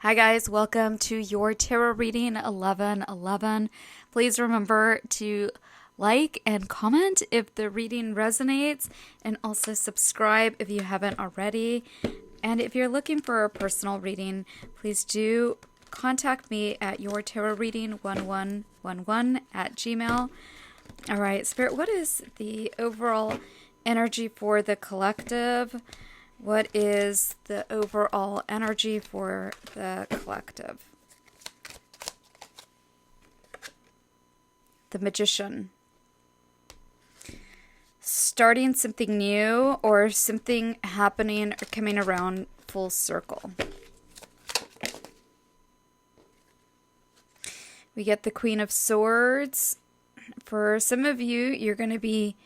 Hi guys, welcome to your tarot reading 1111. Please remember to like and comment if the reading resonates, and also subscribe if you haven't already. And if you're looking for a personal reading, please do contact me at yourtarotreading1111@gmail. All right, Spirit, what is the overall energy for the collective? What is the overall energy for the collective? The Magician. Starting something new, or something happening or coming around full circle. We get the Queen of Swords. For some of you, you're going to be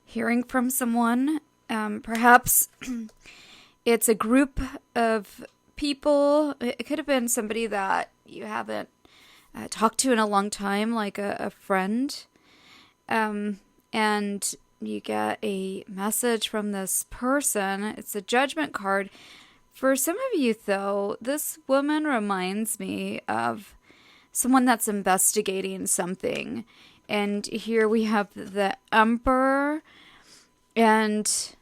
hearing from someone. Perhaps it's a group of people. It could have been somebody that you haven't talked to in a long time, like a friend. And you get a message from this person. It's a Judgment card. For some of you, though, this woman reminds me of someone that's investigating something. And here we have the Emperor and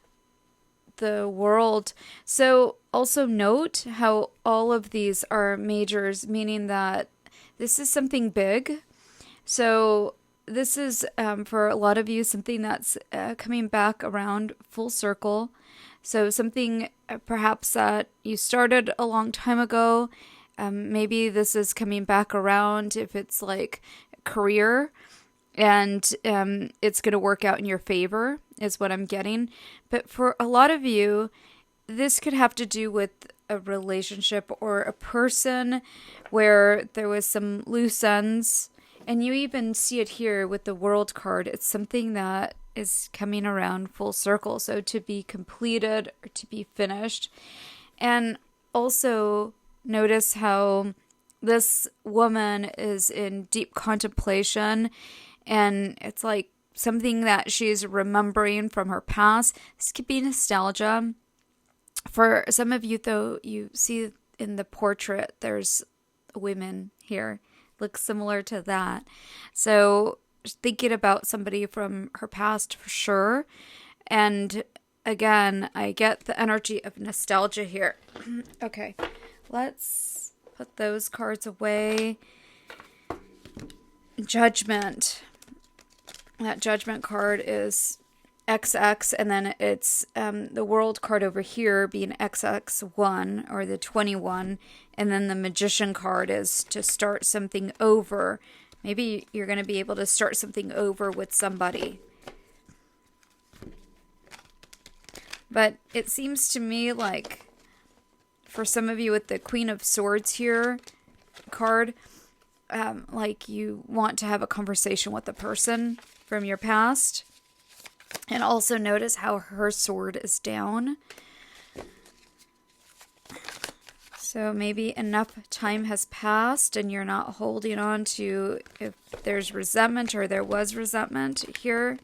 the World. So also note how all of these are majors, meaning that this is something big. So this is, for a lot of you, something that's coming back around full circle. So something perhaps that you started a long time ago. Maybe this is coming back around if it's like career. And it's going to work out in your favor, is what I'm getting. But for a lot of you, this could have to do with a relationship or a person where there was some loose ends. And you even see it here with the World card. It's something that is coming around full circle. So to be completed or to be finished. And also notice how this woman is in deep contemplation. And it's like something that she's remembering from her past. This could be nostalgia. For some of you, though, you see in the portrait, there's women here. Looks similar to that. So thinking about somebody from her past for sure. And again, I get the energy of nostalgia here. Okay, let's put those cards away. Judgment. That Judgment card is XX, and then it's the World card over here being XX1, or the 21, and then the Magician card is to start something over. Maybe you're going to be able to start something over with somebody. But it seems to me like for some of you with the Queen of Swords here card, like you want to have a conversation with a person from your past. And also notice how her sword is down. So maybe enough time has passed and you're not holding on to if there's resentment or there was resentment here.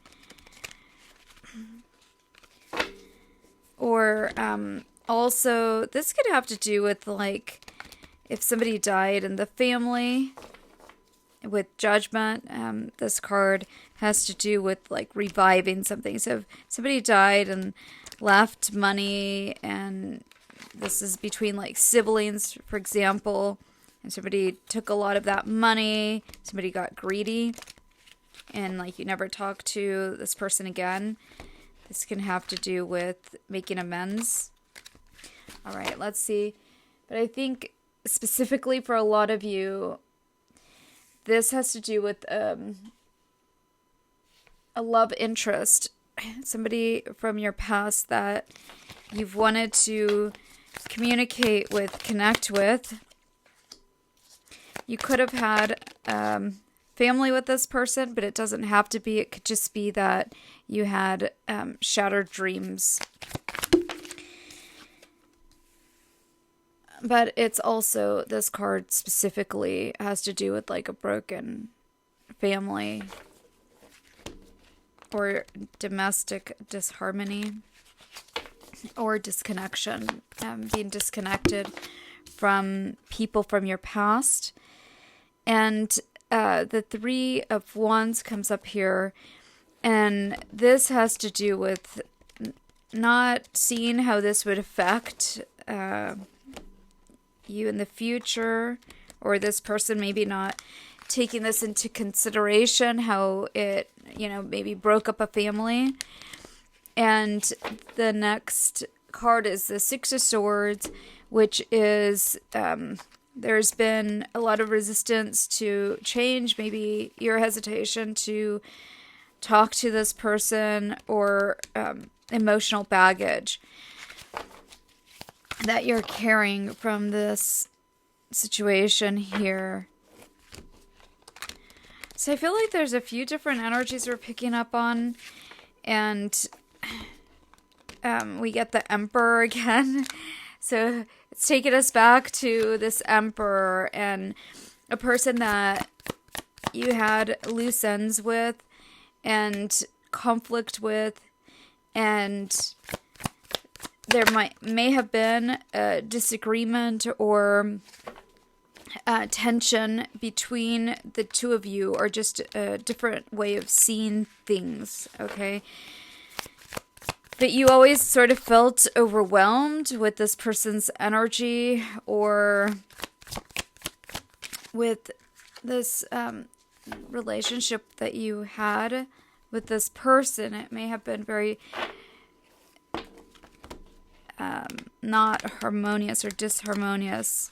Or also this could have to do with like if somebody died in the family. With Judgment, this card has to do with like reviving something. So if somebody died and left money, and this is between like siblings, for example, and somebody took a lot of that money, somebody got greedy, and like you never talk to this person again. This can have to do with making amends. All right, let's see. But I think specifically for a lot of you, this has to do with a love interest. Somebody from your past that you've wanted to communicate with, connect with. You could have had family with this person, but it doesn't have to be. It could just be that you had shattered dreams. But it's also, this card specifically has to do with like a broken family or domestic disharmony or disconnection, being disconnected from people from your past. And the Three of Wands comes up here. And this has to do with not seeing how this would affect you in the future, or this person maybe not taking this into consideration, how it, maybe broke up a family. And the next card is the Six of Swords, which is there's been a lot of resistance to change, maybe your hesitation to talk to this person, or emotional baggage that you're carrying from this situation here. So I feel like there's a few different energies we're picking up on, and we get the Emperor again. So it's taking us back to this Emperor and a person that you had loose ends with and conflict with, and there may have been a disagreement or tension between the two of you, or just a different way of seeing things, okay? But you always sort of felt overwhelmed with this person's energy, or with this relationship that you had with this person. It may have been very not harmonious or disharmonious.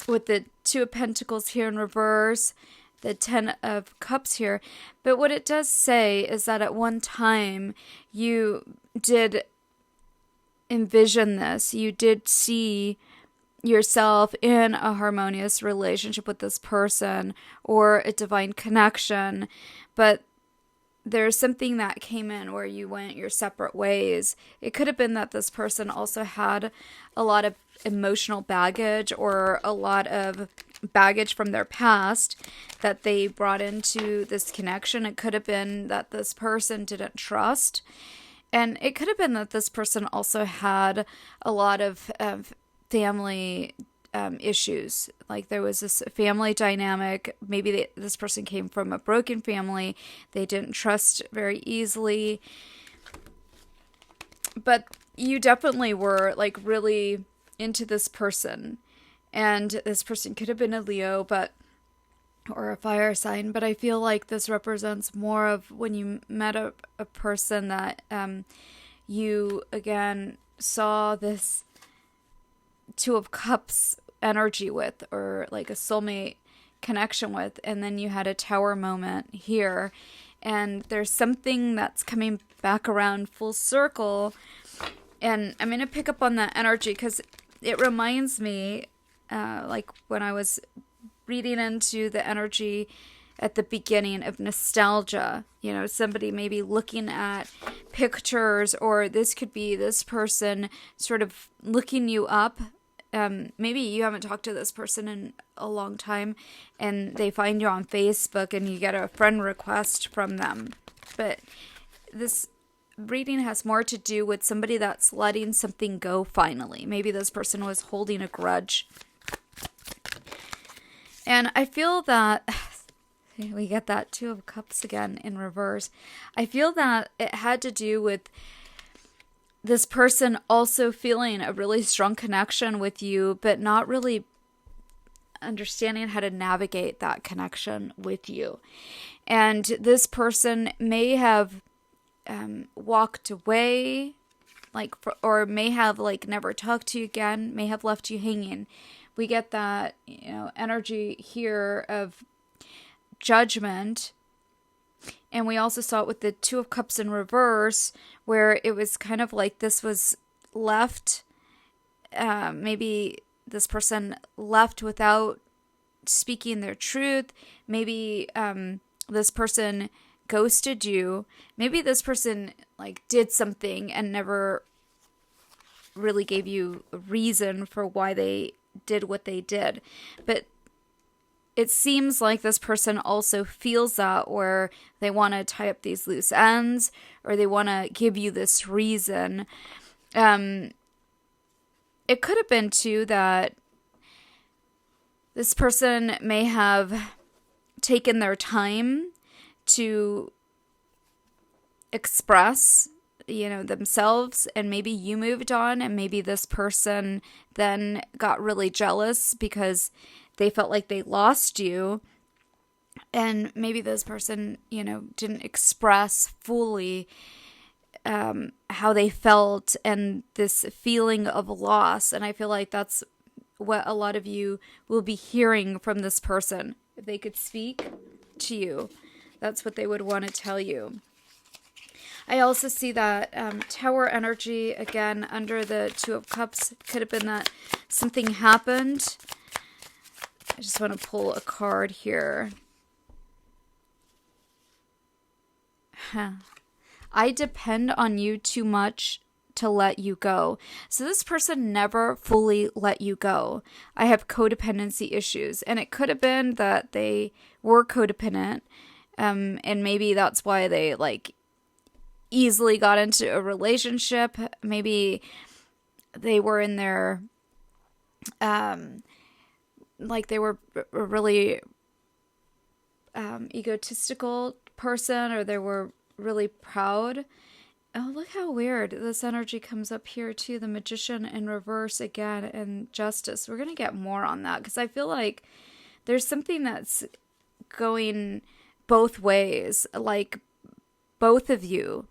With the Two of Pentacles here in reverse, the Ten of Cups here. But what it does say is that at one time you did envision this. You did see yourself in a harmonious relationship with this person, or a divine connection. But there's something that came in where you went your separate ways. It could have been that this person also had a lot of emotional baggage, or a lot of baggage from their past that they brought into this connection. It could have been that this person didn't trust. And it could have been that this person also had a lot of family issues. Like there was this family dynamic. Maybe this person came from a broken family. They didn't trust very easily. But you definitely were like really into this person. And this person could have been a Leo, or a fire sign. But I feel like this represents more of when you met a person that you, again, saw this Two of Cups energy with, or like a soulmate connection with, and then you had a Tower moment here, and there's something that's coming back around full circle. And I'm going to pick up on that energy because it reminds me like when I was reading into the energy at the beginning of nostalgia, somebody maybe looking at pictures, or this could be this person sort of looking you up. Maybe you haven't talked to this person in a long time, and they find you on Facebook and you get a friend request from them. But this reading has more to do with somebody that's letting something go finally. Maybe this person was holding a grudge. And I feel that we get that Two of Cups again in reverse. I feel that it had to do with this person also feeling a really strong connection with you, but not really understanding how to navigate that connection with you. And this person may have walked away, or may have never talked to you again, may have left you hanging. We get that, energy here of judgment. And we also saw it with the Two of Cups in reverse, where it was kind of like this was left, maybe this person left without speaking their truth. Maybe this person ghosted you. Maybe this person did something and never really gave you a reason for why they did what they did. But it seems like this person also feels that, where they want to tie up these loose ends, or they want to give you this reason. it could have been too that this person may have taken their time to express, themselves, and maybe you moved on, and maybe this person then got really jealous because they felt like they lost you. And maybe this person, didn't express fully how they felt and this feeling of loss. And I feel like that's what a lot of you will be hearing from this person. If they could speak to you, that's what they would want to tell you. I also see that Tower energy, again, under the Two of Cups. Could have been that something happened. I just want to pull a card here. I depend on you too much to let you go. So this person never fully let you go. I have codependency issues. And it could have been that they were codependent. And maybe that's why they easily got into a relationship. Maybe they were in their, they were a really egotistical person, or they were really proud. Oh, look how weird this energy comes up here too. The Magician in reverse again, and Justice. We're going to get more on that because I feel like there's something that's going both ways. Like both of you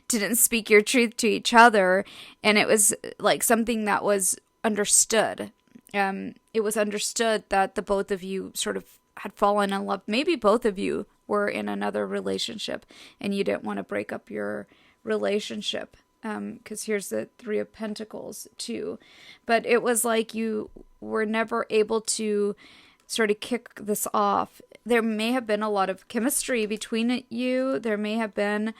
didn't speak your truth to each other, and it was like something that was understood. It was understood that the both of you sort of had fallen in love. Maybe both of you were in another relationship and you didn't want to break up your relationship, because here's the Three of Pentacles too. But it was like you were never able to sort of kick this off. There may have been a lot of chemistry between you. There may have been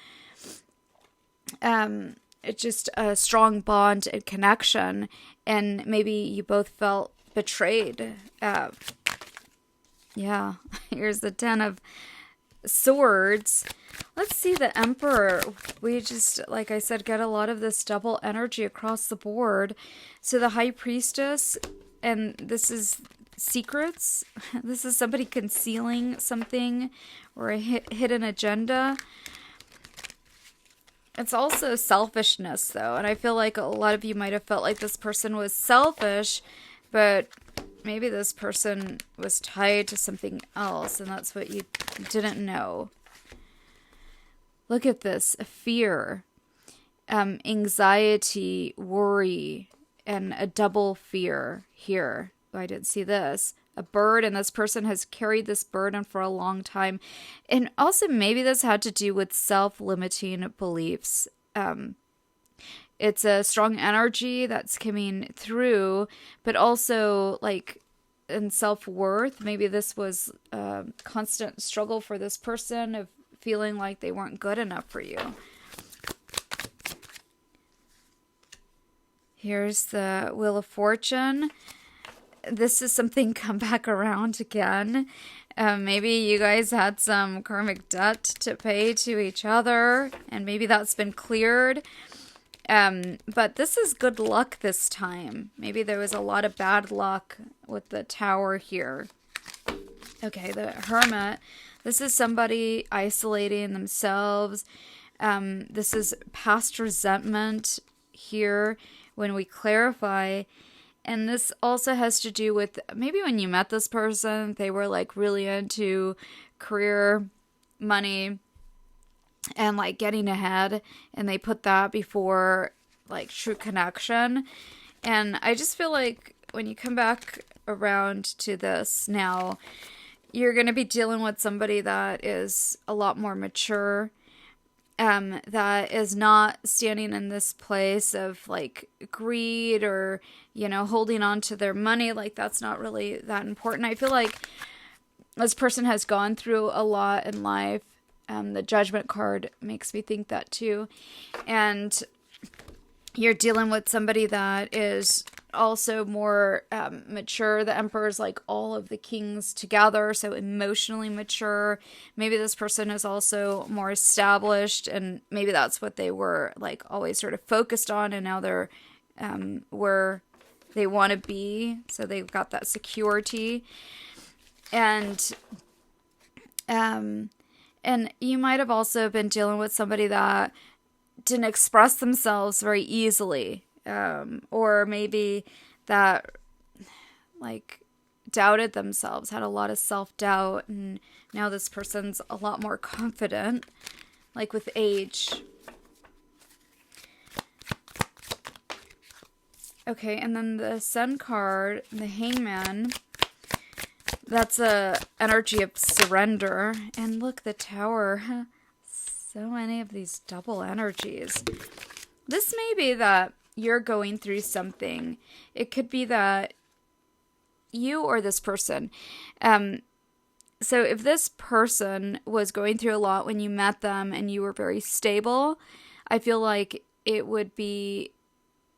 just a strong bond and connection, and maybe you both felt betrayed. Yeah, here's the Ten of Swords. Let's see the Emperor. We just, like I said, get a lot of this double energy across the board. So the High Priestess, and this is secrets. This is somebody concealing something or a hidden agenda. It's also selfishness, though, and I feel like a lot of you might have felt like this person was selfish, but maybe this person was tied to something else, and that's what you didn't know. Look at this. Fear, anxiety, worry, and a double fear here. Oh, I didn't see this. A bird, and this person has carried this burden for a long time. And also maybe this had to do with self-limiting beliefs. It's a strong energy that's coming through, but also in self-worth. Maybe this was a constant struggle for this person of feeling like they weren't good enough for you. Here's the Wheel of Fortune. This is something come back around again. Maybe you guys had some karmic debt to pay to each other, and maybe that's been cleared. But this is good luck this time. Maybe there was a lot of bad luck with the Tower here. Okay, the Hermit. This is somebody isolating themselves. This is past resentment here when we clarify. And this also has to do with maybe when you met this person, they were really into career, money, and getting ahead, and they put that before true connection. And I just feel like when you come back around to this now, you're going to be dealing with somebody that is a lot more mature, that is not standing in this place of greed or, holding on to their money. That's not really that important. I feel like this person has gone through a lot in life. The Judgment card makes me think that too. And you're dealing with somebody that is also more mature. The Emperor's all of the kings together, so emotionally mature. Maybe this person is also more established, and maybe that's what they were always sort of focused on, and now they're were they want to be. So they've got that security. And you might have also been dealing with somebody that didn't express themselves very easily, or maybe that like doubted themselves, had a lot of self-doubt, and now this person's a lot more confident, like with age. Okay, and then the Sun card, the Hangman, that's a energy of surrender. And look, the Tower. So many of these double energies. This may be that you're going through something. It could be that you or this person. So if this person was going through a lot when you met them and you were very stable, I feel like it would be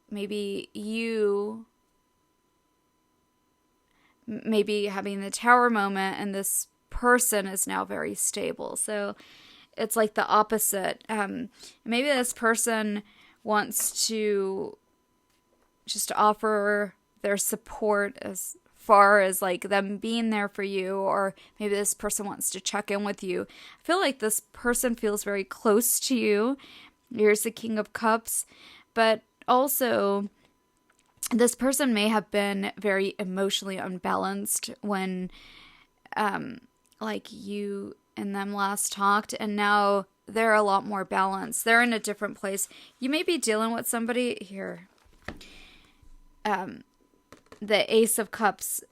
maybe you maybe having the Tower moment, and this person is now very stable. So it's like the opposite. Maybe this person wants to just offer their support as far as like them being there for you, or maybe this person wants to check in with you. I feel like this person feels very close to you. Here's the King of Cups, but also this person may have been very emotionally unbalanced when like you and them last talked, and now they're a lot more balanced. They're in a different place. You may be dealing with somebody here. The Ace of Cups.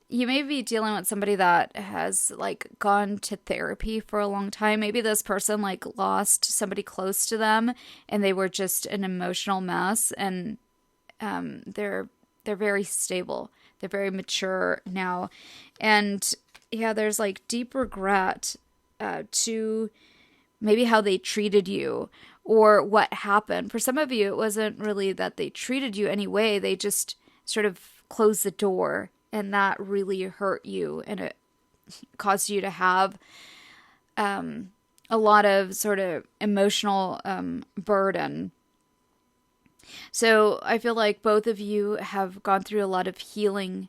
You may be dealing with somebody that has like gone to therapy for a long time. Maybe this person like lost somebody close to them and they were just an emotional mess, and they're very stable. They're very mature now. And yeah, there's like deep regret to maybe how they treated you or what happened. For some of you, it wasn't really that they treated you anyway. They just sort of closed the door, and that really hurt you, and it caused you to have a lot of sort of emotional burden. So I feel like both of you have gone through a lot of healing,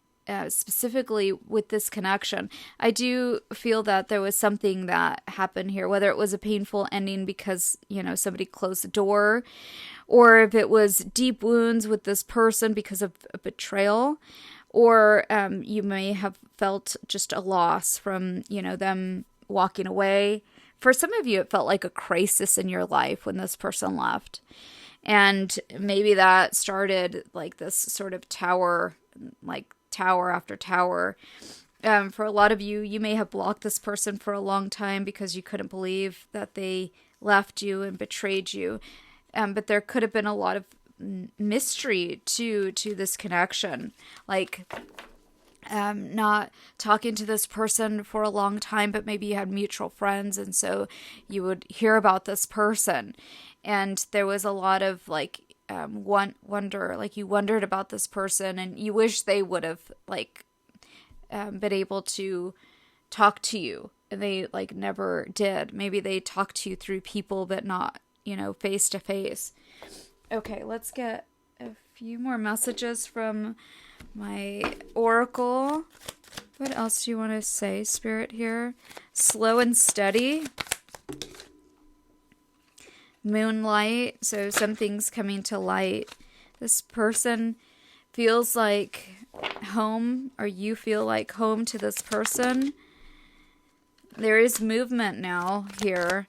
specifically with this connection. I do feel that there was something that happened here, whether it was a painful ending because, you know, somebody closed the door, or if it was deep wounds with this person because of a betrayal, or you may have felt just a loss from, you know, them walking away. For some of you, it felt like a crisis in your life when this person left. And maybe that started like this sort of tower, like tower after tower. For a lot of you, you may have blocked this person for a long time because you couldn't believe that they left you and betrayed you. But there could have been a lot of mystery to this connection, like not talking to this person for a long time, but maybe you had mutual friends, and so you would hear about this person, and there was a lot of like wonder, like you wondered about this person, and you wish they would have like been able to talk to you, and they like never did. Maybe they talked to you through people, but not, you know, face to face. Okay, let's get a few more messages from my oracle. What else do you want to say, Spirit, here? Slow and steady. Moonlight. So something's coming to light. This person feels like home, or you feel like home to this person. There is movement now here.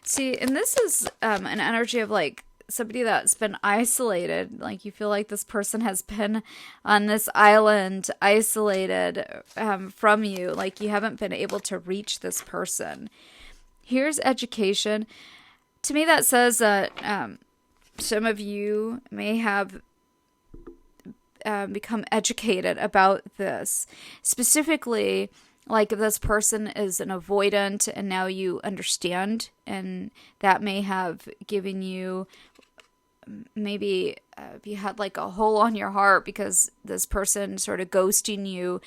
See, and this is an energy of like somebody that's been isolated. Like you feel like this person has been on this island isolated from you. Like you haven't been able to reach this person. Here's education. To me, that says that some of you may have become educated about this. Specifically, like if this person is an avoidant and now you understand, and that may have given you maybe if you had like a hole on your heart because this person sort of ghosting you,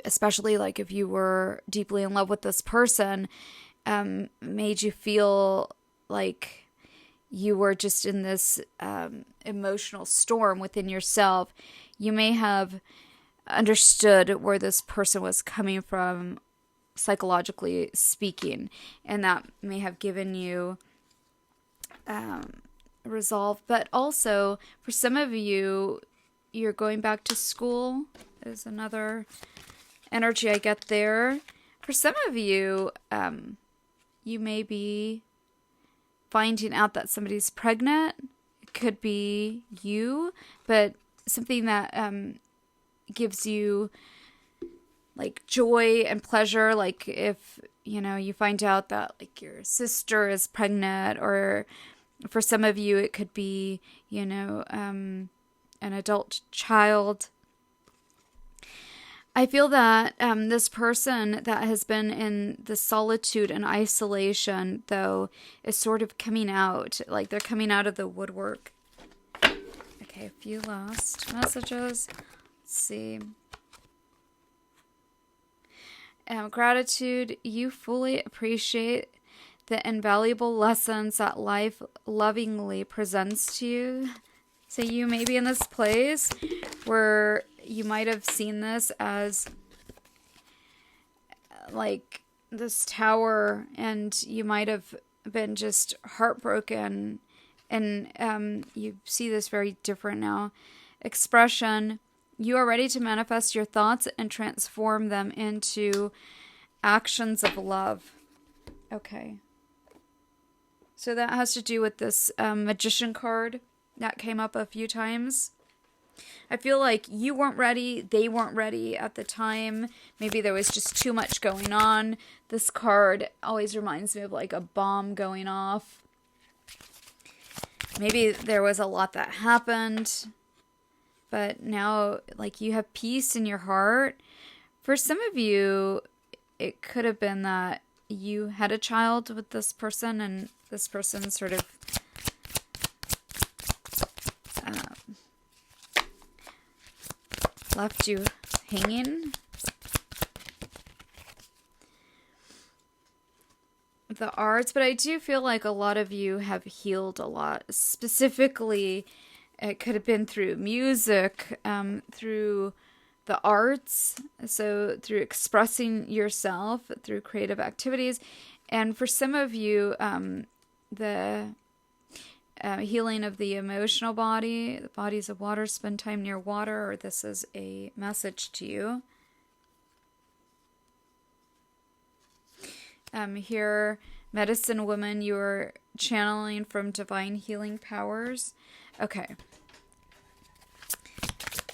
especially like if you were deeply in love with this person, made you feel like you were just in this emotional storm within yourself, you may have understood where this person was coming from, psychologically speaking, and that may have given you resolve. But also, for some of you, you're going back to school is another energy I get there. For some of you, you may be finding out that somebody's pregnant. It could be you, but something that gives you like joy and pleasure. Like if, you find out that like your sister is pregnant, or for some of you, it could be, an adult child. I feel that this person that has been in the solitude and isolation, though, is sort of coming out. Like they're coming out of the woodwork. Okay, a few last messages. Let's see. Gratitude. You fully appreciate the invaluable lessons that life lovingly presents to you. So you may be in this place where you might have seen this as like this tower, and you might have been just heartbroken, and you see this very different now. Expression. You are ready to manifest your thoughts and transform them into actions of love. Okay. So that has to do with this magician card that came up a few times. I feel like you weren't ready, they weren't ready at the time. Maybe there was just too much going on. This card always reminds me of like a bomb going off. Maybe there was a lot that happened, but now like you have peace in your heart. For some of you, it could have been that you had a child with this person, and this person sort of left you hanging. The arts, but I do feel like a lot of you have healed a lot. Specifically, it could have been through music, through the arts, so through expressing yourself, through creative activities. And for some of you, the healing of the emotional body, the bodies of water, spend time near water, or this is a message to you. Here, medicine woman, you're channeling from divine healing powers. Okay.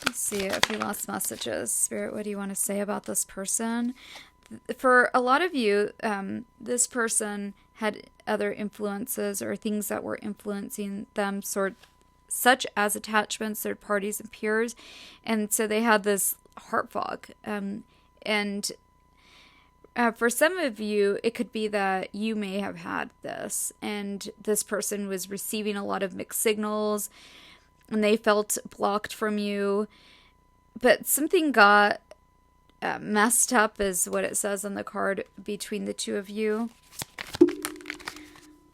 Let's see a few last messages. Spirit, what do you want to say about this person? For a lot of you, this person had other influences or things that were influencing them, such as attachments, third parties, and peers. And so they had this heart fog. For some of you, it could be that you may have had this, and this person was receiving a lot of mixed signals, and they felt blocked from you. But something got messed up, is what it says on the card, between the two of you.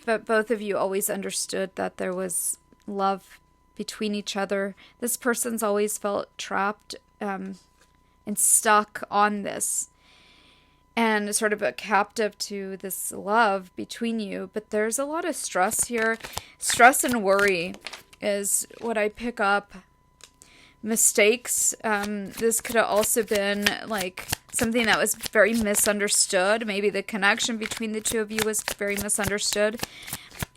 But both of you always understood that there was love between each other. This person's always felt trapped and stuck on this, and sort of a captive to this love between you. But there's a lot of stress here. Stress and worry is what I pick up. Mistakes. This could have also been like something that was very misunderstood. Maybe the connection between the two of you was very misunderstood.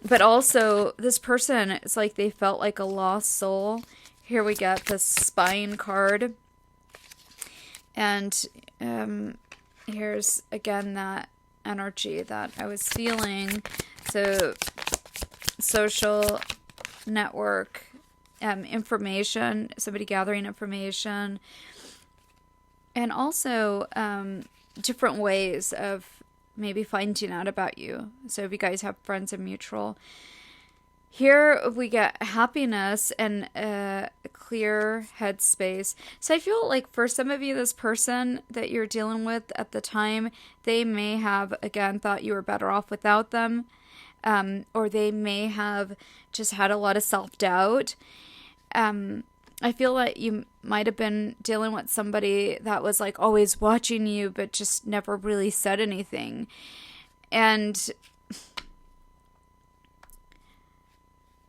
But also, this person, it's like they felt like a lost soul. Here we get the spine card. And here's again that energy that I was feeling. So, social network, information, somebody gathering information, and also different ways of maybe finding out about you. So if you guys have friends in mutual. Here we get happiness and a clear headspace. So I feel like for some of you, this person that you're dealing with at the time, they may have, again, thought you were better off without them. or they may have just had a lot of self-doubt. I feel like you might have been dealing with somebody that was like always watching you, but just never really said anything. And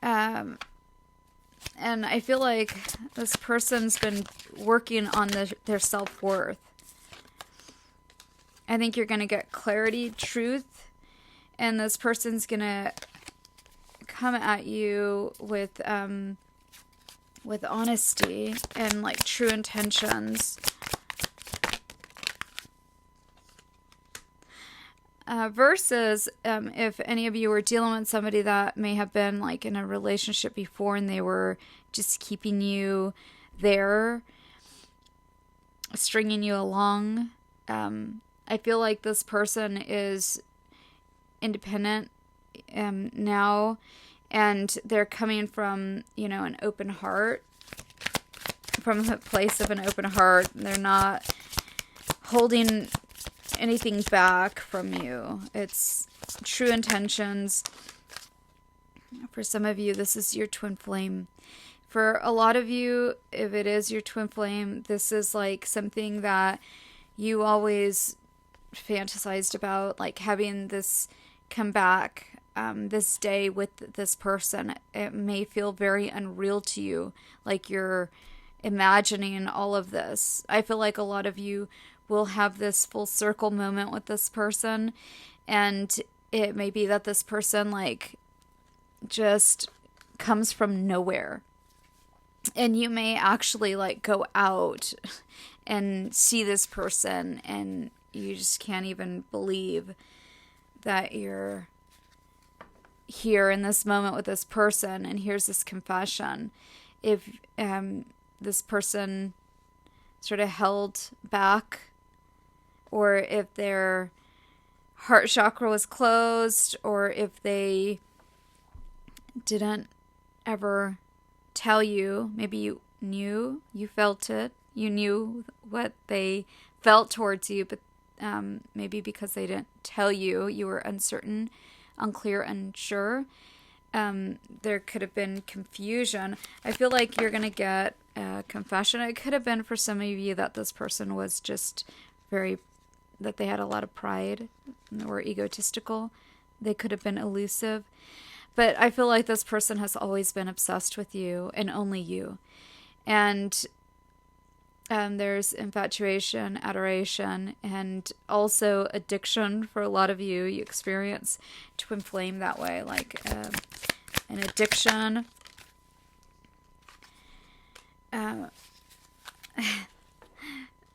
and I feel like this person's been working on their self-worth. I think you're going to get clarity, truth, and this person's going to come at you with honesty and like true intentions. Versus if any of you were dealing with somebody that may have been like in a relationship before and they were just keeping you there, stringing you along. I feel like this person is independent now, and they're coming from, an open heart, from the place of an open heart. They're not holding anything back from you. It's true intentions. For some of you, this is your twin flame. For a lot of you, if it is your twin flame, this is like something that you always fantasized about, like having this come back this day with this person. It may feel very unreal to you, like you're imagining all of this. I feel like a lot of you will have this full circle moment with this person, and it may be that this person like just comes from nowhere, and you may actually like go out and see this person, and you just can't even believe that you're here in this moment with this person. And here's this confession. If this person sort of held back, or if their heart chakra was closed, or if they didn't ever tell you, maybe you knew, you felt it, you knew what they felt towards you, but maybe because they didn't tell you, you were uncertain, unclear, unsure. There could have been confusion. I feel like you're going to get a confession. It could have been for some of you that this person was just that they had a lot of pride and were egotistical. They could have been elusive. But I feel like this person has always been obsessed with you and only you. And there's infatuation, adoration, and also addiction. For a lot of you, you experience twin flame that way, like an addiction.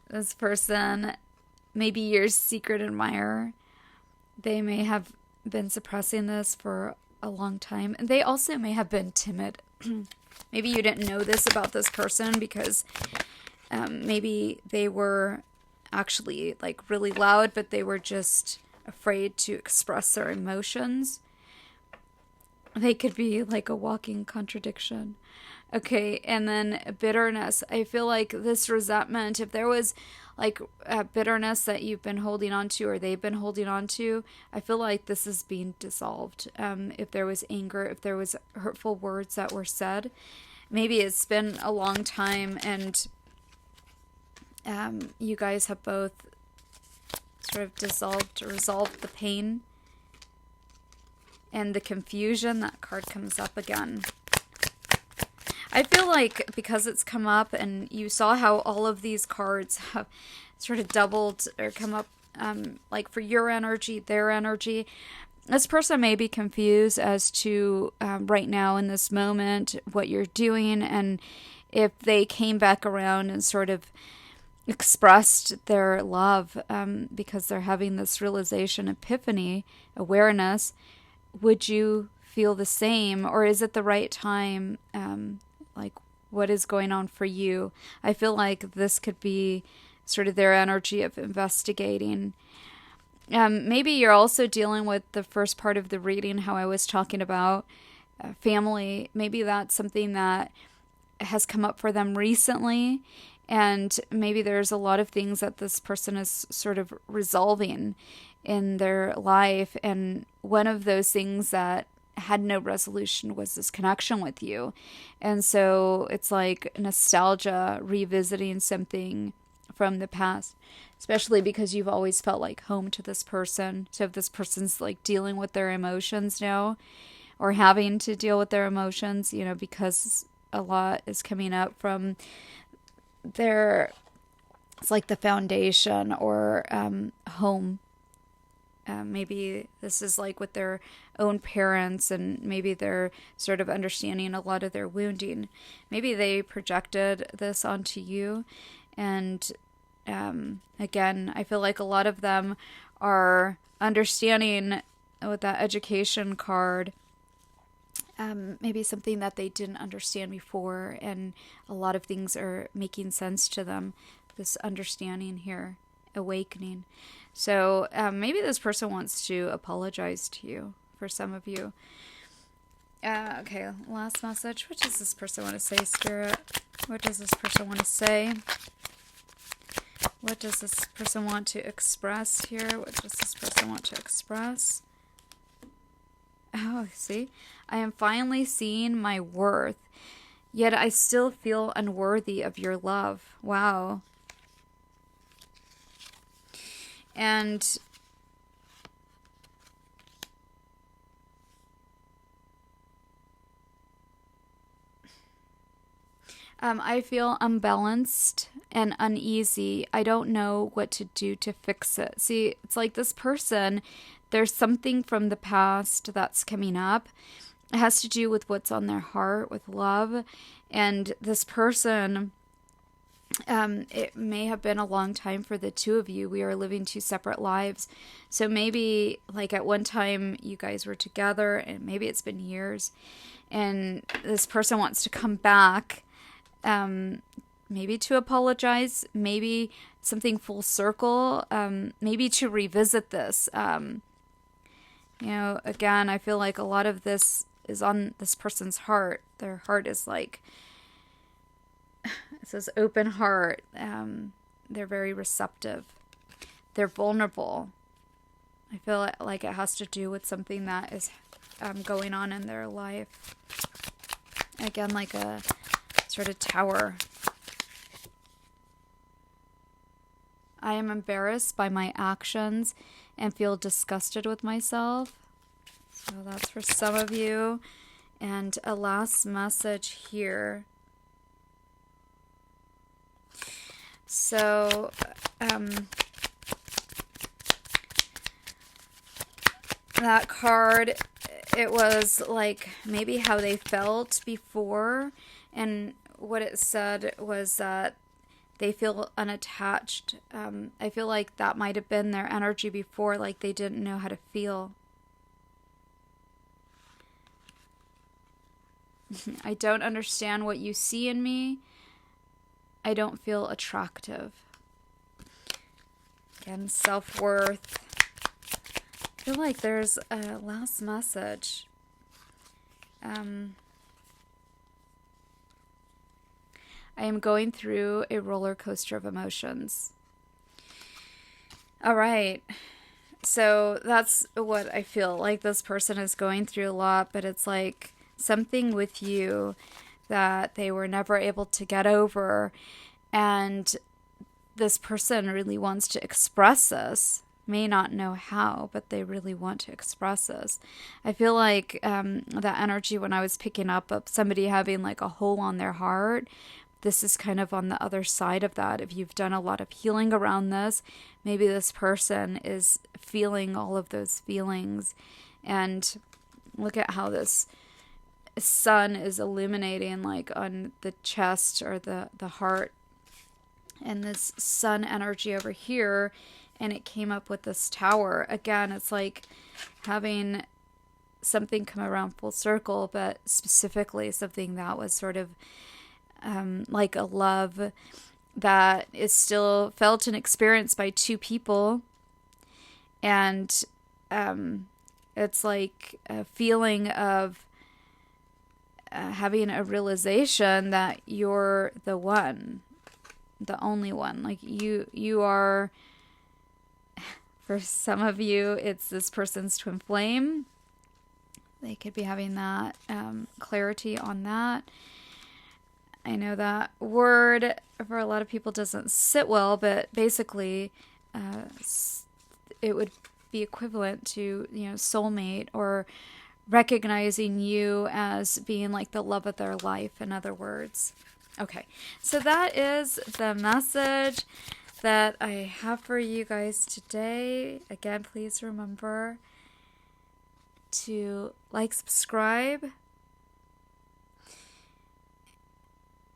This person, maybe your secret admirer, they may have been suppressing this for a long time. And they also may have been timid. Maybe you didn't know this about this person because maybe they were actually like really loud, but they were just afraid to express their emotions. They could be like a walking contradiction. Okay, and then bitterness. I feel like this resentment, if there was like bitterness that you've been holding on to or they've been holding on to, I feel like this is being dissolved. If there was anger, if there was hurtful words that were said, maybe it's been a long time and you guys have both sort of resolved the pain and the confusion. That card comes up again. I feel like because it's come up and you saw how all of these cards have sort of doubled or come up like for your energy, their energy, this person may be confused as to right now in this moment what you're doing, and if they came back around and sort of expressed their love because they're having this realization, epiphany, awareness, would you feel the same, or is it the right time? Like, what is going on for you? I feel like this could be sort of their energy of investigating. Maybe you're also dealing with the first part of the reading, how I was talking about family. Maybe that's something that has come up for them recently, and maybe there's a lot of things that this person is sort of resolving. in their life. And one of those things that had no resolution was this connection with you. And so it's like nostalgia, revisiting something from the past, especially because you've always felt like home to this person. So if this person's like dealing with their emotions now, or having to deal with their emotions, because a lot is coming up from their, it's like the foundation or home. Maybe this is like with their own parents, and maybe they're sort of understanding a lot of their wounding. Maybe they projected this onto you. And again, I feel like a lot of them are understanding with that education card, maybe something that they didn't understand before, and a lot of things are making sense to them. This understanding here, awakening. So maybe this person wants to apologize to you, for some of you. Okay, last message. What does this person want to say, Spirit? What does this person want to say? What does this person want to express here? What does this person want to express? Oh, see? I am finally seeing my worth, yet I still feel unworthy of your love. Wow. And I feel unbalanced and uneasy. I don't know what to do to fix it. See, it's like this person, there's something from the past that's coming up. It has to do with what's on their heart, with love. And this person, it may have been a long time for the two of you. We are living two separate lives. So maybe like at one time you guys were together, and maybe it's been years, and this person wants to come back, maybe to apologize, maybe something full circle, maybe to revisit this. Again, I feel like a lot of this is on this person's heart. Their heart is like, it says open heart. They're very receptive. They're vulnerable. I feel like it has to do with something that is going on in their life. Again, like a sort of tower. I am embarrassed by my actions and feel disgusted with myself. So that's for some of you. And a last message here. So, that card, it was like maybe how they felt before, and what it said was that they feel unattached. I feel like that might have been their energy before, like they didn't know how to feel. I don't understand what you see in me. I don't feel attractive. Again, self-worth. I feel like there's a last message. I am going through a roller coaster of emotions. All right. So that's what I feel like this person is going through a lot, but it's like something with you that they were never able to get over. And this person really wants to express this. May not know how, but they really want to express this. I feel like that energy when I was picking up of somebody having like a hole on their heart, this is kind of on the other side of that. If you've done a lot of healing around this, maybe this person is feeling all of those feelings. And look at how this sun is illuminating like on the chest or the heart. And this sun energy over here, and it came up with this tower. Again, it's like having something come around full circle, but specifically something that was sort of like a love that is still felt and experienced by two people. And it's like a feeling of having a realization that you're the one, the only one. Like you are For some of you, it's this person's twin flame. They could be having that clarity on that. I know that word for a lot of people doesn't sit well, but basically it would be equivalent to, soulmate, or recognizing you as being like the love of their life, in other words. Okay, so that is the message that I have for you guys today. Again, please remember to like, subscribe,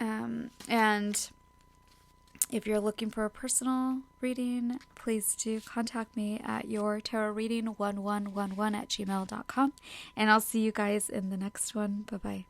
and if you're looking for a personal reading, please do contact me at yourtarotreading1111@gmail.com, and I'll see you guys in the next one. Bye-bye.